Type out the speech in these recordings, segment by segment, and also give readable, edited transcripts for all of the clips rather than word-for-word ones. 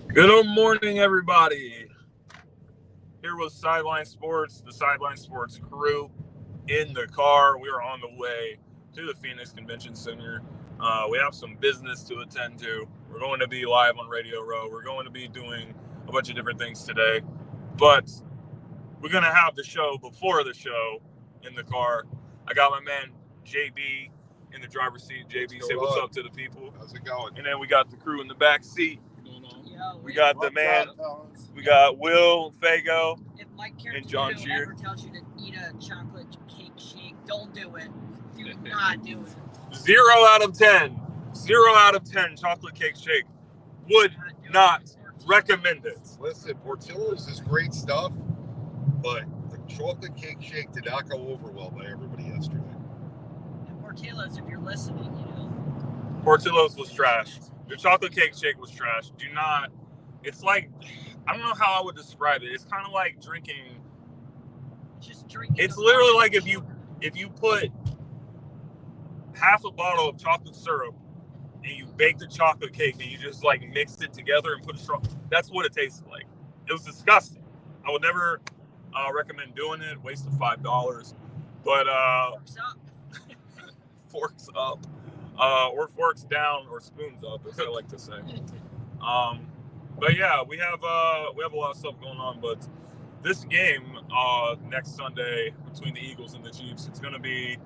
Good morning, everybody. Here was Sideline Sports, the Sideline Sports crew in the car. We are on the way to the Phoenix Convention Center. We have some business to attend to. We're going to be live on Radio Row. We're going to be doing a bunch of different things today. But we're going to have the show before the show in the car. I got my man, JB, in the driver's seat. JB, say what's up to the people. How's it going? And then we got the crew in the back seat. We got the man. We We got Will, Fago, If Mike and John Carrot Shear. ever tells you to eat a chocolate cake shake, don't do it. Do not do it. 0 out of 10. 0 out of 10 chocolate cake shake. Would not recommend it. Listen, Portillo's is great stuff, but the chocolate cake shake did not go over well by everybody yesterday. And Portillo's, if you're listening, Portillo's was trash. The chocolate cake shake was trash. Do not. It's like, I don't know how I would describe it. It's kind of like drinking. just drink. It's literally like if you put half a bottle of chocolate syrup and you bake the chocolate cake and you just like mixed it together and put a straw. That's what it tasted like. It was disgusting. I would never recommend doing it. Waste of $5. But Forks up. forks up, or forks down, or spoons up, as I like to say. But yeah, we have a lot of stuff going on. But this game next Sunday between the Eagles and the Chiefs, it's going to be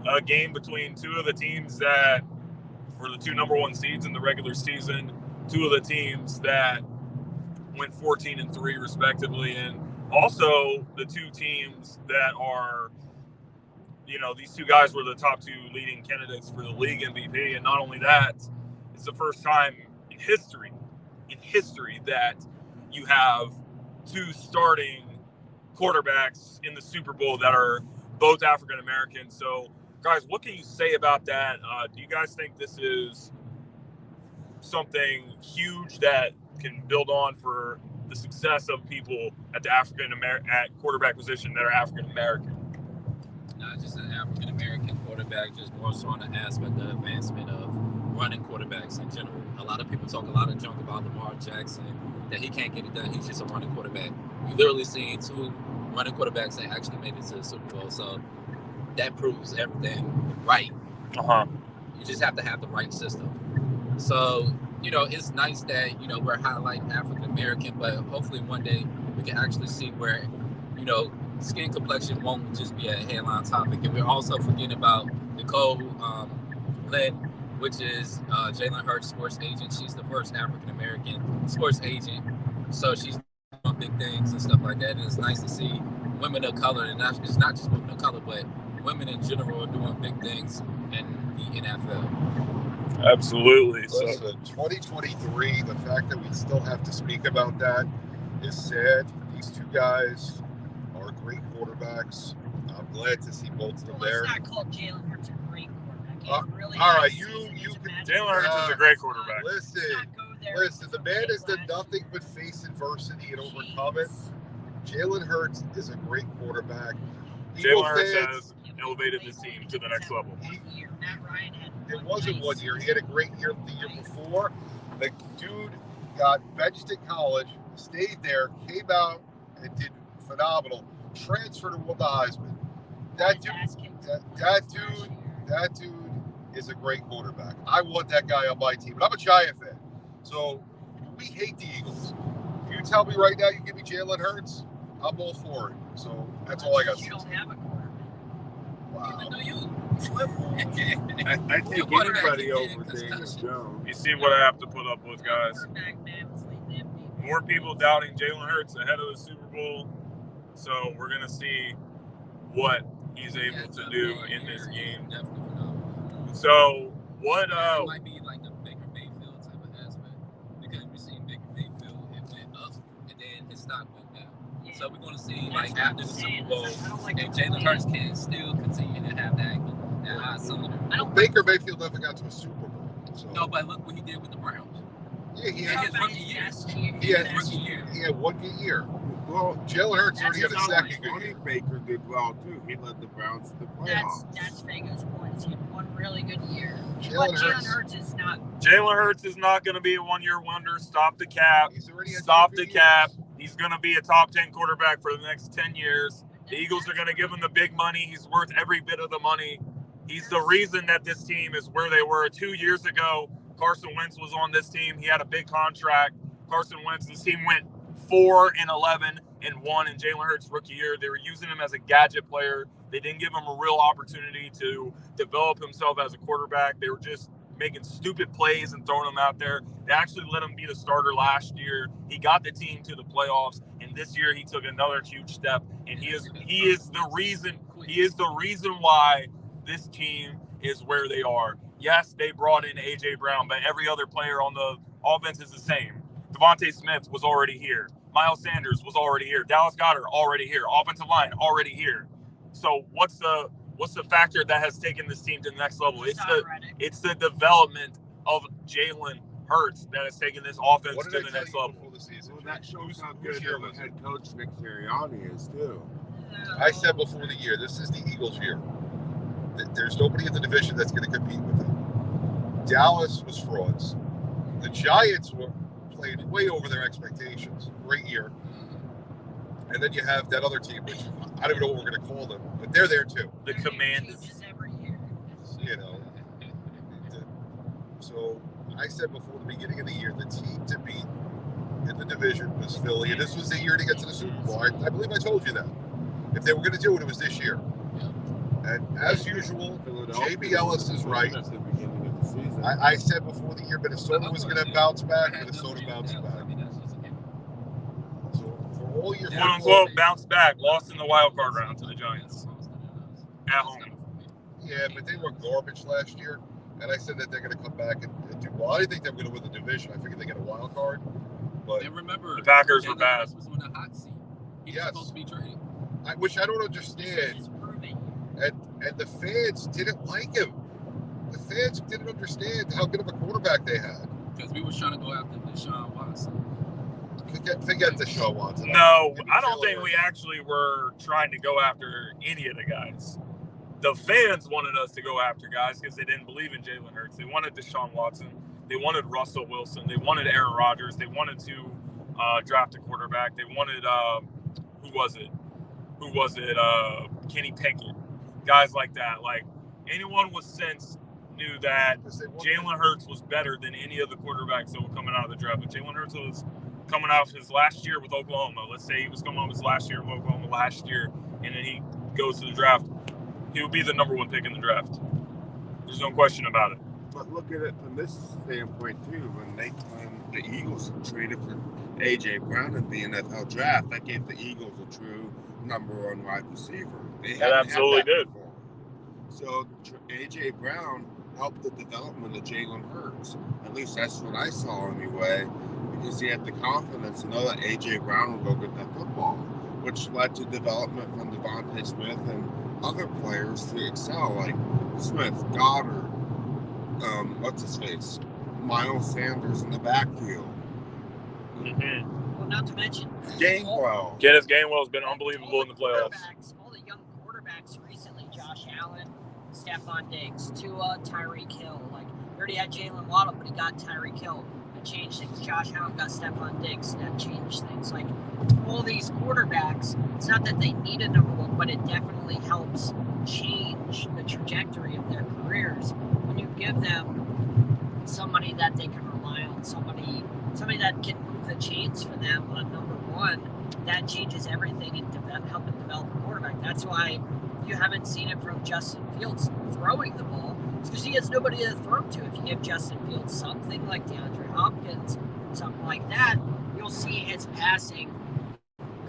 a game between two of the teams that were the two number one seeds in the regular season, two of the teams that went 14-3 respectively, and also the two teams that are, these two guys were the top two leading candidates for the league MVP. And not only that, it's the first time in history that you have two starting quarterbacks in the Super Bowl that are both African American. So, guys, what can you say about that? Do you guys think this is something huge that can build on for the success of people at the at quarterback position that are African American? Not just an African American quarterback, just more so on the aspect of advancement of running quarterbacks in general. A lot of people talk a lot of junk about Lamar Jackson, that he can't get it done. He's just a running quarterback. We literally seen two running quarterbacks that actually made it to the Super Bowl. So that proves everything right. You just have to have the right system. So, it's nice that, we're highlighting African American, but hopefully one day we can actually see where, skin complexion won't just be a headline topic. And we're also forgetting about Nicole Lynn, which is Jalen Hurts' sports agent. She's the first African American sports agent. So she's doing big things and stuff like that. And it's nice to see women of color, and it's not just women of color, but women in general are doing big things in the NFL. Absolutely. Listen, 2023, the fact that we still have to speak about that is sad. These two guys are great quarterbacks. I'm glad to see both of them there. Let's not call Jalen Hurts a great quarterback. All right, you can. Jalen Hurts is a great quarterback. Listen, the man has done nothing but face adversity and overcome it. Jalen Hurts is a great quarterback. Jalen Hurts has elevated this team to the next level. It wasn't 1 year. He had a great year the year before. The dude got benched at college, stayed there, came out, and did phenomenal. Transferred to win the Heisman. That dude is a great quarterback. I want that guy on my team. But I'm a Giant fan. So we hate the Eagles. If you tell me right now you give me Jalen Hurts, I'm all for it. So that's all I got to say. You don't have a quarterback. Wow. Even though you I take anybody over Daniel Jones. You see what I have to put up with, guys. More people doubting Jalen Hurts ahead of the Super Bowl. So we're going to see what he's able to do in this game. So what it might be like a Baker Mayfield type of aspect, because we've seen Baker Mayfield, it went up and then his stock went down. So we're going to see after the Super Bowl, if Jalen Hurts can still continue to have that high cylinder. Baker Mayfield never got to a Super Bowl. So. No, but look what he did with the Browns. Yeah, he had his rookie year. He had 1 good year. Well, Jalen Hurts already got a second good year. Baker did well too. He led the Browns to the playoffs. That's Fago's point. He had one really good year. Jalen Hurts is not. Jalen Hurts is not going to be a one-year wonder. Stop the cap. Stop the cap. He's going to be a top 10 quarterback for the next 10 years. The Eagles are going to give him the big money. He's worth every bit of the money. He's the reason that this team is where they were 2 years ago. Carson Wentz was on this team. He had a big contract. Carson Wentz, this team went 4-11-1 in Jalen Hurts' rookie year. They were using him as a gadget player. They didn't give him a real opportunity to develop himself as a quarterback. They were just making stupid plays and throwing him out there. They actually let him be the starter last year. He got the team to the playoffs, and this year he took another huge step. And he is the reason why this team is where they are. Yes, they brought in A.J. Brown, but every other player on the offense is the same. Devontae Smith was already here. Miles Sanders was already here. Dallas Goedert already here. Offensive line already here. So what's the factor that has taken this team to the next level? It's the development of Jalen Hurts that has taken this offense to the next level. Well, that shows how good of a head coach Nick Sirianni is too. I said before the year, this is the Eagles' year. There's nobody in the division that's going to compete with them. Dallas was frauds. The Giants played way over their expectations. Great year. And then you have that other team, which I don't even know what we're going to call them, but they're there too. The Commanders. You know. So I said before the beginning of the year, the team to beat in the division was Philly, and this was the year to get to the Super Bowl. I believe I told you that. If they were going to do it, it was this year. And as usual, JB Ellis is right. I said before the year Minnesota was going to bounce back. Minnesota bounced back. So for all your quote-unquote bounce back, lost in the wild card round to the Giants at home. Yeah, but they were garbage last year. And I said that they're going to come back and do well. I didn't think they were going to win the division. I figured they get a wild card. But and remember, the Packers were bad. Was on the hot seat. He was supposed to be traded. Which I don't understand. And the fans didn't like him. The fans didn't understand how good of a quarterback they had. Because we were trying to go after Deshaun Watson. Forget Deshaun Watson. No, I don't think we actually were trying to go after any of the guys. The fans wanted us to go after guys because they didn't believe in Jalen Hurts. They wanted Deshaun Watson. They wanted Russell Wilson. They wanted Aaron Rodgers. They wanted to draft a quarterback. They wanted, who was it? Kenny Pickett. Guys like that. Like, anyone with sense knew that Jalen Hurts was better than any of the quarterbacks that were coming out of the draft. But Jalen Hurts was coming out of his last year with Oklahoma. Let's say he was coming out of his last year with Oklahoma last year, and then he goes to the draft. He would be the number one pick in the draft. There's no question about it. But look at it from this standpoint too. When the Eagles traded for A.J. Brown in the NFL draft, that gave the Eagles a true number one wide receiver. They absolutely did. Before. So A.J. Brown helped the development of Jalen Hurts. At least that's what I saw anyway, because he had the confidence to know that A.J. Brown would go get that football, which led to development from Devontae Smith and other players to excel, like Smith, Goddard, what's his face, Miles Sanders in the backfield. Mm-hmm. Well, not to mention Gainwell. Kenneth Gainwell's been unbelievable in the playoffs. All the young quarterbacks recently: Josh Allen, Stephon Diggs, Tua, Tyreek Hill. Like, he already had Jalen Waddle, but he got Tyreek Hill. That changed things. Josh Allen got Stephon Diggs. That changed things. Like, all these quarterbacks, it's not that they need a number one, but it definitely helps change the trajectory of their careers. When you give them somebody that they can rely on, somebody that can move the chains for them on number one, that changes everything in helping develop a quarterback. That's why you haven't seen it from Justin Fields throwing the ball. It's because he has nobody to throw to. If you give Justin Fields something like DeAndre Hopkins, something like that, you'll see his passing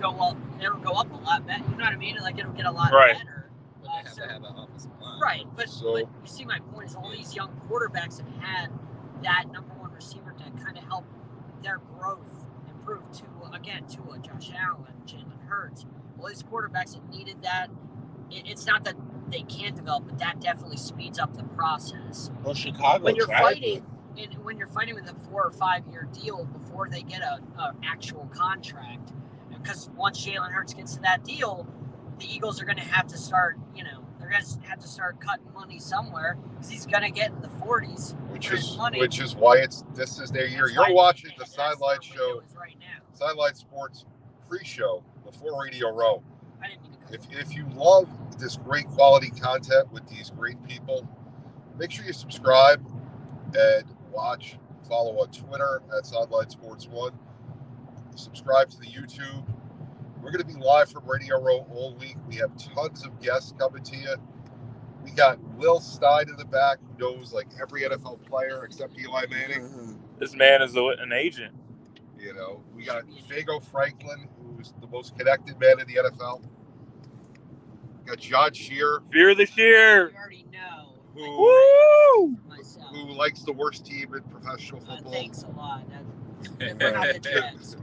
go up. It'll go up a lot better. You know what I mean? Like, it'll get a lot better. But they have to have an offensive line. Right, but you see my point is all these young quarterbacks have had that number one receiver to kind of help their growth improve. To Josh Allen, Jalen Hurts, all these quarterbacks have needed that. It's not that they can't develop, but that definitely speeds up the process. Well, Chicago. When you're fighting with a 4 or 5 year deal before they get a actual contract, and because once Jalen Hurts gets to that deal, the Eagles are going to have to start, they're going to have to start cutting money somewhere because he's going to get in the 40s. Which is why this is their year. You're watching the Sideline Show, right now. Sideline Sports pre-show before Radio Row. I didn't mean to If you love this great quality content with these great people, make sure you subscribe and follow on Twitter at Sideline Sports 1. Subscribe to the YouTube. We're going to be live from Radio Row all week. We have tons of guests coming to you. We got Will Stein in the back, who knows like every NFL player except Eli Manning. This man is an agent. We got Fago Franklin, who's the most connected man in the NFL. We got John Shear. Fear the Shear. You already know. Who likes the worst team in professional football. Thanks a lot. We're not the Jets.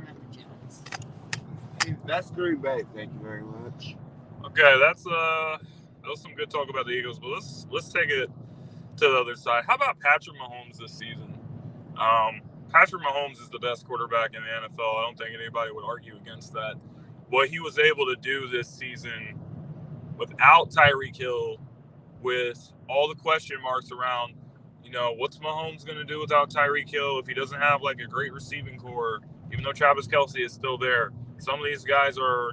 That's Green Bay. Thank you very much. Okay, that was some good talk about the Eagles, but let's take it to the other side. How about Patrick Mahomes this season? Patrick Mahomes is the best quarterback in the NFL. I don't think anybody would argue against that. What he was able to do this season without Tyreek Hill, with all the question marks around, what's Mahomes going to do without Tyreek Hill if he doesn't have like a great receiving core, even though Travis Kelce is still there. Some of these guys are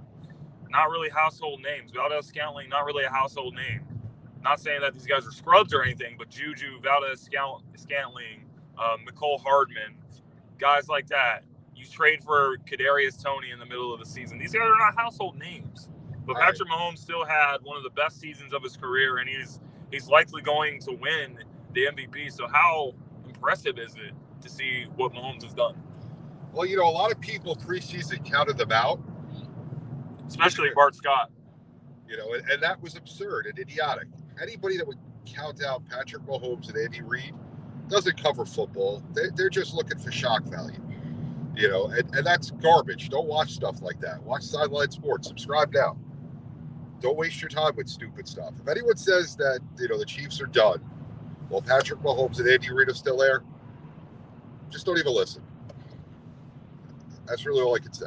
not really household names. Valdez-Scantling, not really a household name. Not saying that these guys are scrubs or anything, but Juju, Valdez-Scantling, Mecole Hardman, guys like that. You trade for Kadarius Toney in the middle of the season. These guys are not household names. But right. Patrick Mahomes still had one of the best seasons of his career, and he's likely going to win the MVP. So how impressive is it to see what Mahomes has done? Well, a lot of people preseason counted them out. Especially Bart Scott. And that was absurd and idiotic. Anybody that would count out Patrick Mahomes and Andy Reid doesn't cover football. They're just looking for shock value. And that's garbage. Don't watch stuff like that. Watch Sideline Sports. Subscribe now. Don't waste your time with stupid stuff. If anyone says that, the Chiefs are done, while Patrick Mahomes and Andy Reid are still there, just don't even listen. That's really all I can say.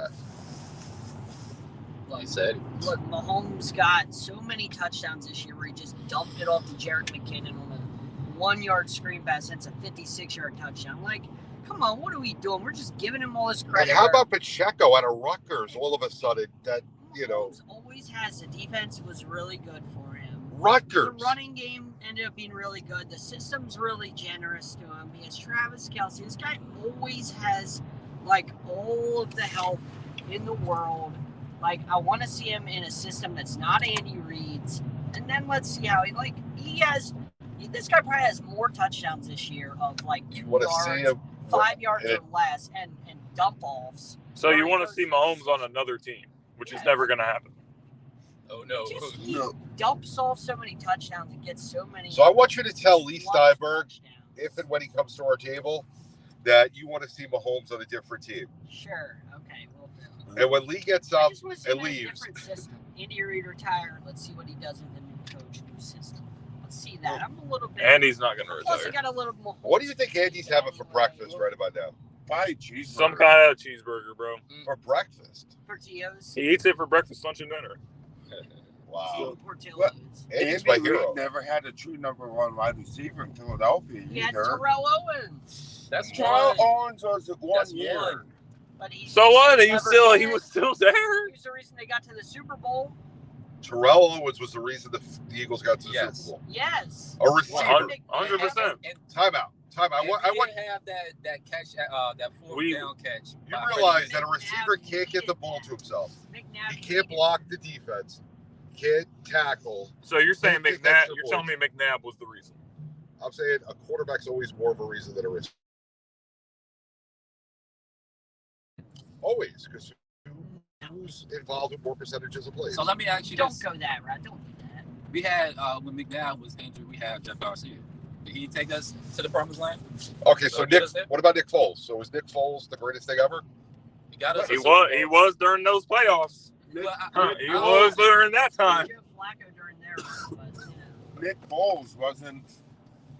Like I said, look, Mahomes got so many touchdowns this year where he just dumped it off to Jerick McKinnon on a 1-yard screen pass. That's a 56-yard touchdown. Like, come on, what are we doing? We're just giving him all this credit. And how about Pacheco out of Rutgers all of a sudden? That Mahomes always has. The defense was really good for him. Rutgers. The running game ended up being really good. The system's really generous to him. He has Travis Kelce. This guy always has, all of the help in the world. I want to see him in a system that's not Andy Reid's. And then let's see how this guy probably has more touchdowns this year of 2 yards, 5 yards or less, and dump offs. So you want to see Mahomes on another team, which is never going to happen. Oh, no. He dumps off so many touchdowns and gets so many. So I want you to tell Lee Steinberg, if and when he comes to our table, that you want to see Mahomes on a different team. Sure. Okay. Well, and when Lee gets up and leaves. Andy Reid retired. Let's see what he does with the new coach, new system. Let's see that. I'm a little bit. Andy's not going to retire. Plus, I got a little more. What do you think Andy's having for breakfast right about now? Probably cheeseburger. Some kind of cheeseburger, bro. For breakfast? Tortillas. He eats it for breakfast, lunch, and dinner. Wow. Well, Andy's my hero. Never had a true number 1 wide receiver in Philadelphia. He had Terrell Owens. Terrell Owens was 1 year. But so what? He was still there. He was the reason they got to the Super Bowl. Terrell Owens was the reason the Eagles got to the Super Bowl. Yes. A receiver. 100%. Time out. I want have that catch, that fourth down catch. You realize that a receiver can't get the ball to himself. He can't block the defense. Can't tackle. So you're saying McNabb? You're telling me McNabb was the reason? I'm saying a quarterback's always more of a reason than a receiver. Always, because who's involved with more percentages of plays? So let me ask you this. Don't go that route. Don't do that. We had, when McNabb was injured, we had Jeff Garcia. Did he take us to the promised land? Okay, so Nick, what about Nick Foles? So was Nick Foles the greatest thing ever? He got us. He was during those playoffs. He was during that time. Nick Foles wasn't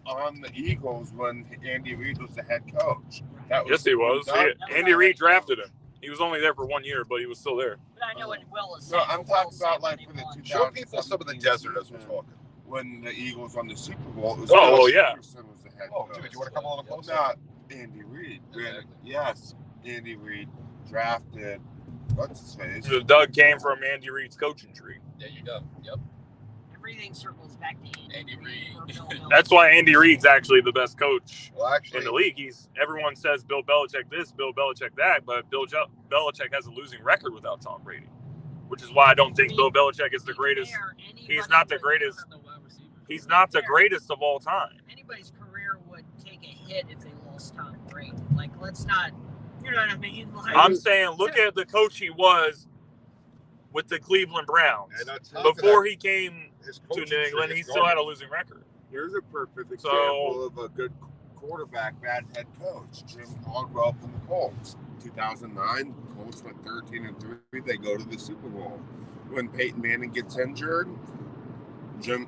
on the Eagles when Andy Reid was the head coach. Yes, he was. Andy Reid drafted him. He was only there for 1 year, but he was still there. But I know what Will is No, saying. I'm talking about like for the 2000. Show people some of the desert as we're talking. When the Eagles won the Super Bowl, it was yeah. Jefferson was the head Oh, coach. dude, you want to come a little closer? Not Andy Reid. Exactly. Yes, Andy Reid drafted. What's his face? So Doug came from Andy Reid's coaching tree. There you go. Yep. Everything circles back to Andy Reid. or Bill Belichick. That's why Andy Reid's actually the best coach Well, actually, in the league. Everyone says Bill Belichick this, Bill Belichick that, but Bill Belichick has a losing record without Tom Brady, which is why I don't think Bill Belichick is the greatest. He's not the greatest. He's not the greatest of all time. Anybody's career would take a hit if they lost Tom Brady. Like, let's not, you know what I mean? Like, I'm saying, look at the coach he was with the Cleveland Browns. and that's Before he came his to coaching New England, tree he is still had a garbage. losing record. Here's a perfect example of a good quarterback, bad head coach. Jim Caldwell from the Colts. 2009, Colts went 13-3. They go to the Super Bowl. When Peyton Manning gets injured,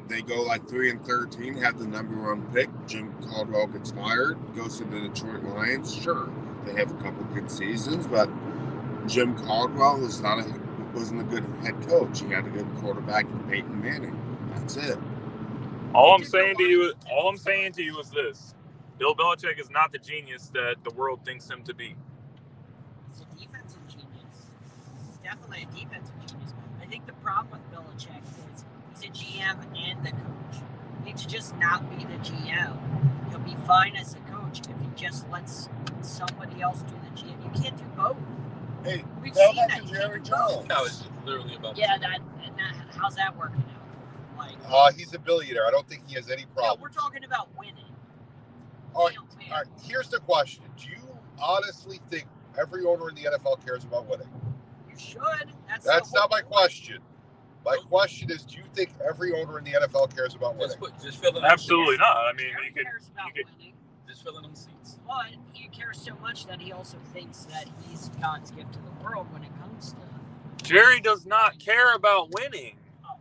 they go like 3-13, have the #1 pick. Jim Caldwell gets fired, goes to the Detroit Lions. Sure, they have a couple good seasons, but Jim Caldwell wasn't a good head coach. He had a good quarterback in Peyton Manning. That's it. All I'm saying to you is this: Bill Belichick is not the genius that the world thinks him to be. He's a defensive genius. He's definitely a defensive genius. I think the problem with Belichick is he's a GM and the coach. You need to just not be the GM. He'll be fine as a coach if he just lets somebody else do the GM. You can't do both. Hey, We've tell seen that to that. Jerry Jones. That was literally about. Yeah, how's that working out? Like, He's a billionaire. I don't think he has any yeah, problem. we're talking about winning. All right, Damn, man. all right, here's the question. Do you honestly think every owner in the NFL cares about winning? You should. That's Not my question. My question is, do you think every owner in the NFL cares about winning? Just filling Absolutely not. I mean, Jerry you could. cares about winning, Just filling them seats. but he cares so much that he also thinks that he's God's gift to the world when it comes to. Jerry does not care about winning.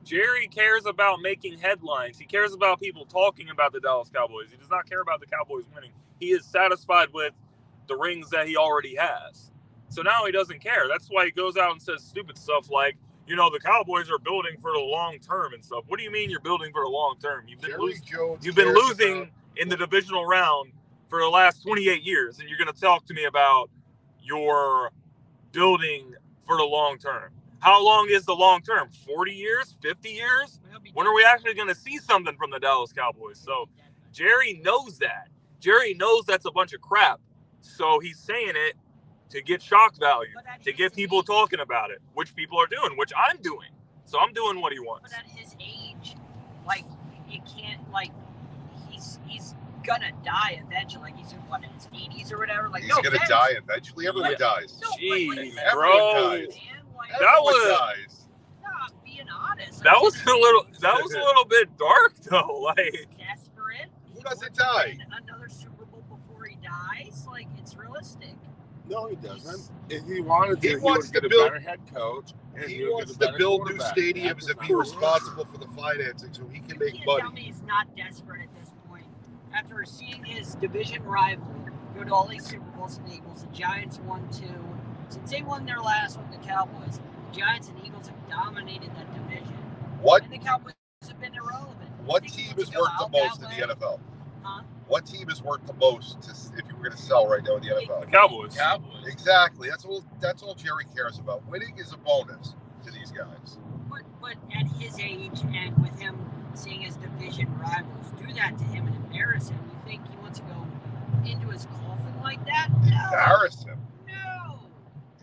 Jerry cares about making headlines. He cares about people talking about the Dallas Cowboys. He does not care about the Cowboys winning. He is satisfied with the rings that he already has. So now he doesn't care. That's why he goes out and says stupid stuff like, the Cowboys are building for the long term and stuff. What do you mean you're building for the long term? You've been losing in the divisional round for the last 28 years, and you're going to talk to me about your building for the long term. How long is the long term? 40 years? 50 years? When are we actually going to see something from the Dallas Cowboys? So Jerry knows that. Jerry knows that's a bunch of crap. So he's saying it to get shock value, to get people talking about it, which people are doing, which I'm doing. So I'm doing what he wants. But at his age, like, you can't, like, he's gonna die eventually. Like, he's in, what, in his 80s or whatever? Like, He's gonna die eventually. Everyone dies. Jeez, Everyone bro. dies. That dies. Not being honest. That was a little bit dark though. Like, desperate. Who doesn't die? Another Super Bowl before he dies. Like, it's realistic. No, he doesn't. If he wanted to, He he wants would to get build- a better head coach. And He would wants get a to better build new quarterback. stadiums and be responsible for the financing so he can make You can't money. tell me he's not desperate at this point. After seeing his division rival go to all these Super Bowls and Eagles, the Giants won 2. Since they won their last one, the Cowboys, the Giants and Eagles have dominated that division. What And the Cowboys have been irrelevant. what I think team he is wants to go worth the out most that in the way. NFL? Huh? What team is worth the most if you were going to sell right now in the the NFL? Cowboys. Exactly. That's all Jerry cares about. Winning is a bonus to these guys. But at his age and with him seeing his division rivals do that to him and embarrass him, you think he wants to go into his coffin like that? No. Embarrass him. No.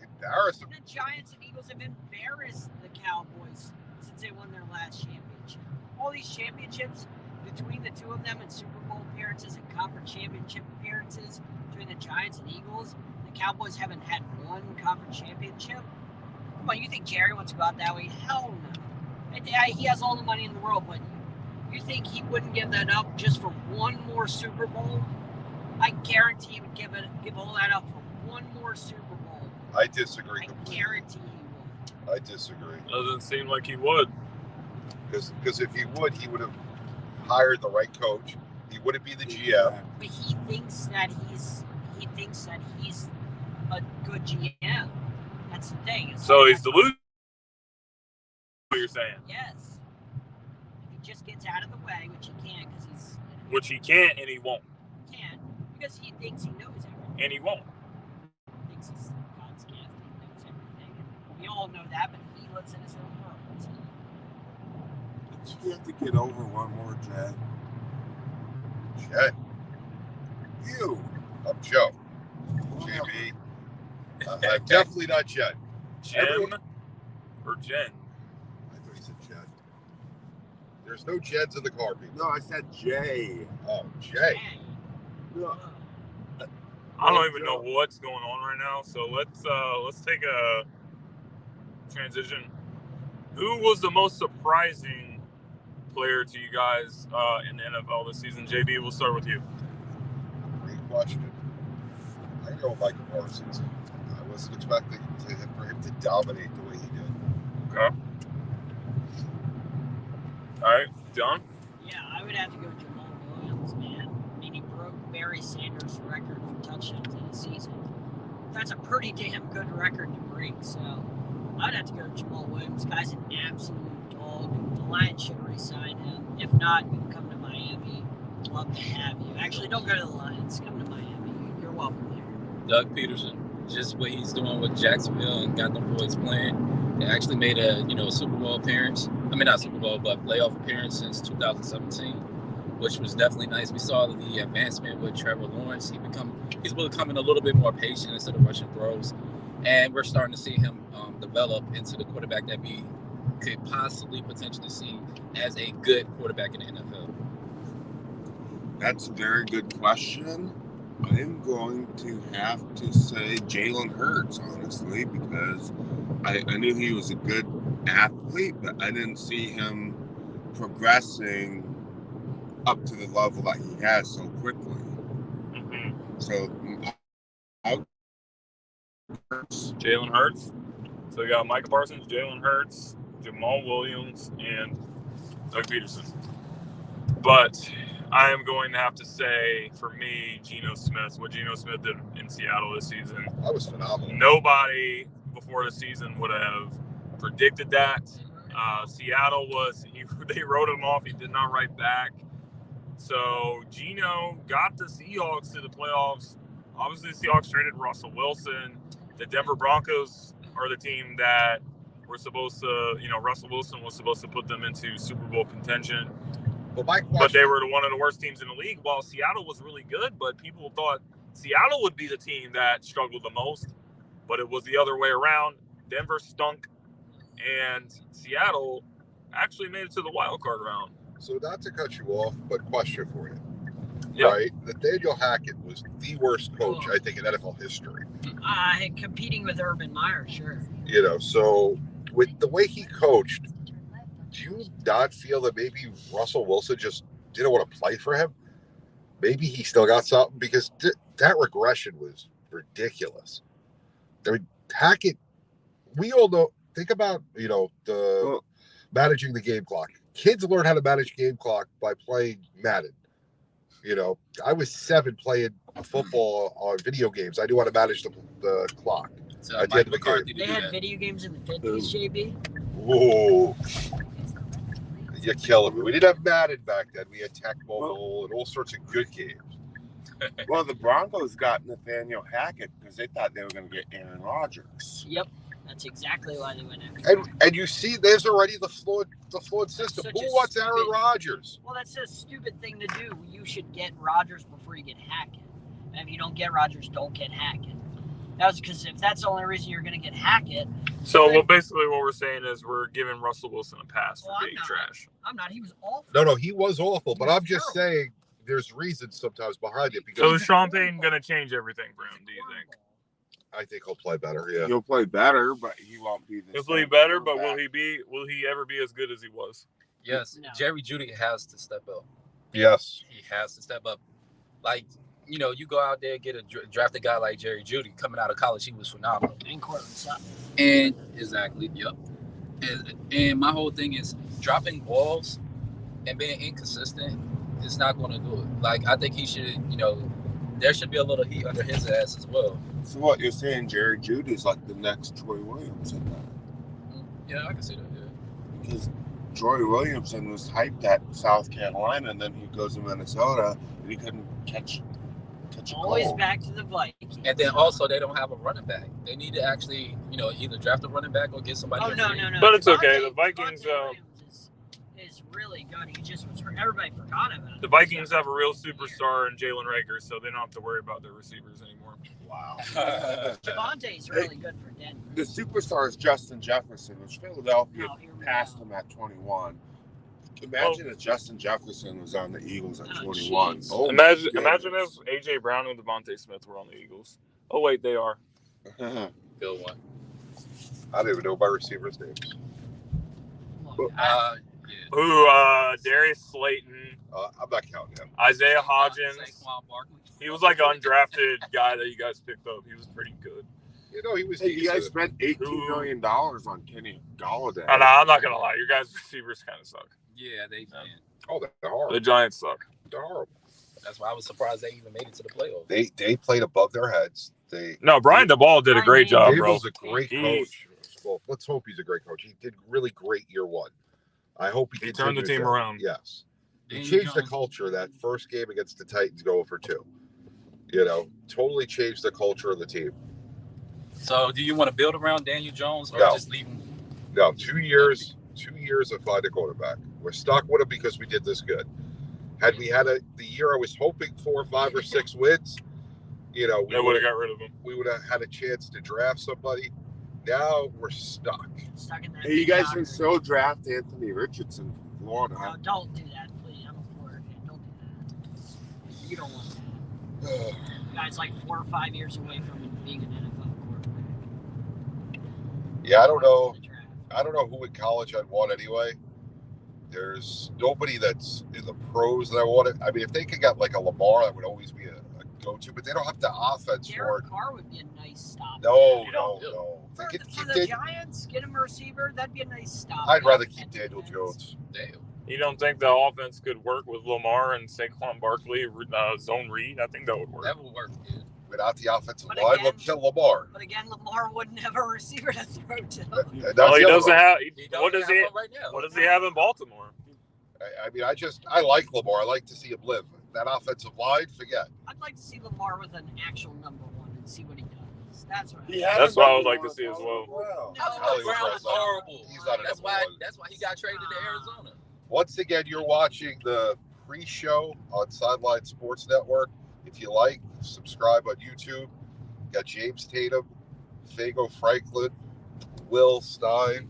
Embarrass him. The Giants and Eagles have embarrassed the Cowboys since they won their last championship. All these championships between the two of them and Super Bowl appearances and conference championship appearances between the Giants and Eagles, the Cowboys haven't had one conference championship. Come on, you think Jerry wants to go out that way? Hell no. He has all the money in the world, but you think he wouldn't give that up just for one more Super Bowl? I guarantee he would give all that up for one more Super Bowl. I disagree I completely. guarantee he would. I disagree. Doesn't seem like he would. Because if he would have hired the right coach. He wouldn't be the GM. But he thinks that he's a good GM. That's the thing. So he's delusional. What you're saying? Yes. If he just gets out of the way, which he can't, because he's. Which he can't, and he won't. Can't because he thinks he knows everything. And he won't. He thinks he's God's gift. He knows everything. And we all know that, but he lives in his own world. So. You have to get over one more, Jed. Jed. You. I'm Joe. JB. I'm definitely not Jed. Jim or Jen? I thought you said Jed. There's no Jeds in the car, people. No, I said Jay. Oh, Jay. No. I don't even know what's going on right now. So let's take a transition. Who was the most surprising player to you guys in the NFL this season? JB, we'll start with you. Great question. I go Michael Parsons. I wasn't expecting for him to dominate the way he did. Okay. All right, John? Yeah, I would have to go Jamal Williams, man. I mean, he broke Barry Sanders' record for touchdowns in a season. That's a pretty damn good record to break, so I'd have to go Jamal Williams. Guy's an absolute dog. The Lions should re-sign him. If not, you can come to Miami. Love to have you. Actually, don't go to the Lions. Come to Miami. You're welcome here. Doug Peterson, just what he's doing with Jacksonville and got them boys playing. They actually made a Super Bowl appearance. I mean, not Super Bowl, but playoff appearance since 2017, which was definitely nice. We saw the advancement with Trevor Lawrence. He's becoming a little bit more patient instead of rushing throws, and we're starting to see him develop into the quarterback that we could possibly potentially see as a good quarterback in the NFL. That's a very good question. I'm going to have to say Jalen Hurts, honestly, because I knew he was a good athlete, but I didn't see him progressing up to the level that he has so quickly. Mm-hmm. So, Jalen Hurts. So we got Micah Parsons, Jalen Hurts, Jamal Williams, and Doug Peterson. But I am going to have to say, for me, Geno Smith. What Geno Smith did in Seattle this season. That was phenomenal. Nobody before the season would have predicted that. Seattle they wrote him off. He did not write back. So Geno got the Seahawks to the playoffs. Obviously, the Seahawks traded Russell Wilson. The Denver Broncos are the team that were supposed to, Russell Wilson was supposed to put them into Super Bowl contention. But they were one of the worst teams in the league. While Seattle was really good, but people thought Seattle would be the team that struggled the most. But it was the other way around. Denver stunk, and Seattle actually made it to the wild card round. So not to cut you off, but question for you. Yep. Right? Nathaniel Hackett was the worst coach, I think, in NFL history. Competing with Urban Meyer, sure. So with the way he coached, do you not feel that maybe Russell Wilson just didn't want to play for him? Maybe he still got something, because that regression was ridiculous. I mean, Hackett, we all know, think about, managing the game clock. Kids learn how to manage game clock by playing Madden. I was 7 playing football on video games. I knew how to manage the clock. So at the end of the game. They had video games in the 50s, JB? Whoa. You're killing me. We didn't have Madden back then. We had Tech Mobile and all sorts of good games. Well, the Broncos got Nathaniel Hackett because they thought they were going to get Aaron Rodgers. Yep. That's exactly why they went after him. And you see, there's already the flawed system. Who wants Aaron Rodgers? Well, that's a stupid thing to do. You should get Rodgers before you get Hackett. And if you don't get Rodgers, don't get Hackett. That was because if that's the only reason you're going to get Hackett. So, basically what we're saying is we're giving Russell Wilson a pass for being trash. I'm not. He was awful. No, he was awful. But I'm just saying there's reasons sometimes behind it. Because so is Sean Payton going to change everything for him, do you think? I think he'll play better, yeah. He'll play better, but he won't be the He'll play better, but will he ever be as good as he was? Yes. No. Jerry Jeudy has to step up. Yes. He has to step up. Like, you go out there, get draft a guy like Jerry Jeudy. Coming out of college, he was phenomenal. And Cortland Sutton. And exactly, yep. And my whole thing is dropping balls and being inconsistent is not going to do it. Like, I think he should, there should be a little heat under his ass as well. So what you're saying, Jerry Judy's like the next Troy Williamson? Yeah, I can see that. Yeah, because Troy Williamson was hyped at South Carolina, and then he goes to Minnesota, and he couldn't catch a Always goal. back to the Vikings. and then also they don't have a running back. They need to actually, either draft a running back or get somebody. Oh, no. But it's okay. Devontae- The Vikings, Devontae Williams is really good. He just was hurt. Everybody forgot about it. The Vikings have a real superstar in Jalen Rager, so they don't have to worry about their receivers anymore. Wow. Devontae's really good for Denver. The superstar is Justin Jefferson, which Philadelphia Oh, here we passed go. him at 21. Imagine if Justin Jefferson was on the Eagles at Oh, 21. jeez. Oh, Imagine my if goodness. A.J. Brown and Devontae Smith were on the Eagles. Oh, wait, they are. Good one. I don't even know my receivers' names. Look, Yeah. Who, Darius Slayton, I'm not counting him. Isaiah Hodgins. Saquon Barkley. He was like an undrafted guy that you guys picked up. He was pretty good. You know, he was. Hey, you guys decent. spent $18 million on Kenny Galladay. I'm not going to lie. Your guys' receivers kind of suck. Yeah, they can. Oh, they're horrible. The Giants suck. They're horrible. That's why I was surprised they even made it to the playoffs. They played above their heads. No, Brian DeBall did a great job, bro. Daboll's a great coach. Well, let's hope he's a great coach. He did really great year one. I hope He turned the team around. Yes. He Daniel changed the Jones. culture. That first game against the Titans, go for 2. Totally changed the culture of the team. So, do you want to build around Daniel Jones or No. just leave him? No, 2 years. 2 years of finding a quarterback. We're stuck with him because we did this good. Had we had the year I was hoping for, 5 or 6 wins, we They would have got rid of him. we would have had a chance to draft somebody. Now we're stuck. stuck in that Hey, you guys mediocrity. can still draft Anthony Richardson from Florida. No, don't do that, please. I'm a Florida fan. Don't do that. You don't want that. The guy's like 4 or 5 years away from being an NFL quarterback. Yeah, I don't know. The draft. I don't know who in college I'd want anyway. There's nobody that's in the pros that I want. I mean, if they could get like a Lamar, that would always be a go-to. But they don't have the offense for Derek it. Carr would be a nice stop. No. For, They could for keep the Dan- Giants, get him a receiver. That'd be a nice stop. I'd rather keep Offensive Daniel ends. Jones. Damn. You don't think the offense could work with Lamar and Saquon Barkley, zone read? I think that would work. That would work, dude. Without the offensive But line, again- we'll kill Lamar. But again, Lamar wouldn't have a receiver to throw to. And Well, that's he the other doesn't one. have. don't What does have he? one right now. What does he have in Baltimore? I mean, I like Lamar. I like to see him live. That offensive line, forget. I'd like to see Lamar with an actual number 1 and see what he does. That's what. He I had That's a what I would number like to see as well. one. Hollywood Hollywood Brown Brown's is not- horrible. he's not a That's number why. one. That's why he got traded to Arizona. Once again, you're watching the pre-show on Sideline Sports Network. If you like, subscribe on YouTube. Got James Tatum, Fago Franklin, Will Stein,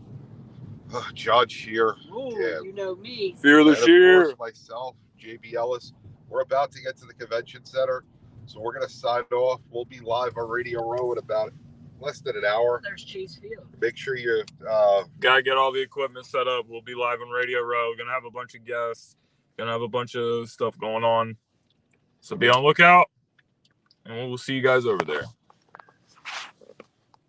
John Shear, Ooh, Yeah. you know me. Fear the and of sheer. course myself, JB Ellis. We're about to get to the convention center, so we're going to sign off. We'll be live on Radio Row in about less than an hour. There's Chase Field. Make sure you Gotta get all the equipment set up. We'll be live on Radio Row. Gonna have a bunch of guests. Gonna have a bunch of stuff going on. So be on lookout, and we'll see you guys over there.